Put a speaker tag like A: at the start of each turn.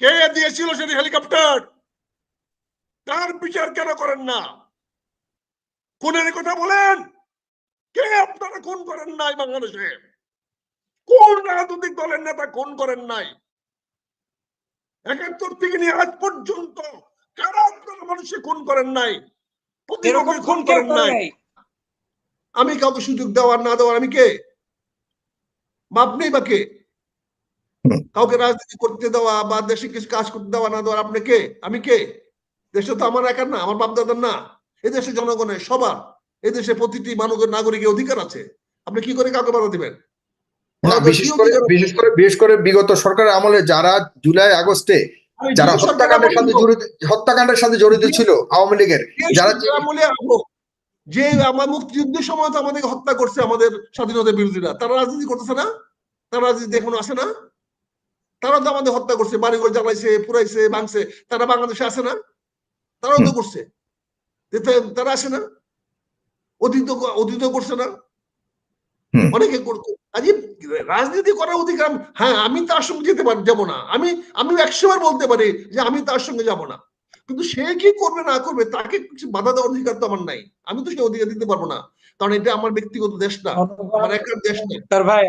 A: কে দিয়েছিল সেটি হেলিকপ্টার? তার বিচার কেন করেন না? খুনের কথা বলেন, কে আপনারা খুন করেন নাই বাংলাদেশে? কোন রাজনৈতিক দলের নেতা খুন করেন নাই? ৭১ থেকে নিয়ে আজ পর্যন্ত কারা আপনারা মানুষকে খুন করেন নাই? প্রতিপক্ষকে খুন করেন নাই? আমি কাউকে সুযোগ দেওয়ার না দেওয়ার আমি কে? মাপ নেই বা কে? কাউকে রাজনীতি করতে দেওয়া বা দেশে কিছু কাজ করতে দেওয়া না দেওয়ার আপনি কে? আমি কে? দেশটা তো আমার একার না, আমার বাপ দাদার না, এদেশে জনগণের সবার, এদেশে প্রতিটি মানুষের নাগরিকের অধিকার আছে। আপনি কি করে কাউকে বাধা দিবেন?
B: না, বিশেষ করে বিগত সরকারের আমলে যারা জুলাই আগস্টে যারা হত্যাকাণ্ডের সাথে জড়িত ছিল আওয়ামী লীগের, যারা
A: যে আমার মুক্তিযুদ্ধের সময় তো আমাদেরকে হত্যা করছে আমাদের স্বাধীনতার বিরোধীরা, তারা রাজনীতি করতেছে না? তারা রাজনীতি এখনো আসে না? তারা তো আমাদের হত্যা করছে, বাড়িঘর জ্বালাইছে, পুরাইছে, ভাঙছে, তারা বাংলাদেশে আসে না? তারাও তো করছে, তারা আসে না? অতীত করছে না? অনেকে করতো। আজকে রাজনীতি করার অধিকার, হ্যাঁ আমি তার সঙ্গে যেতে পারি, যাবো না, আমি ১০০ বলতে পারি যে আমি তার সঙ্গে যাব না, কিন্তু সে কি করবে না করবে তাকে কিছু বাধা দেওয়ার অধিকার তো আমার নাই। আমি তো সে অধিকার দিতে পারবো না, কারণ এটা আমার ব্যক্তিগত দেশ না, আমার একার দেশ না।
C: ভাই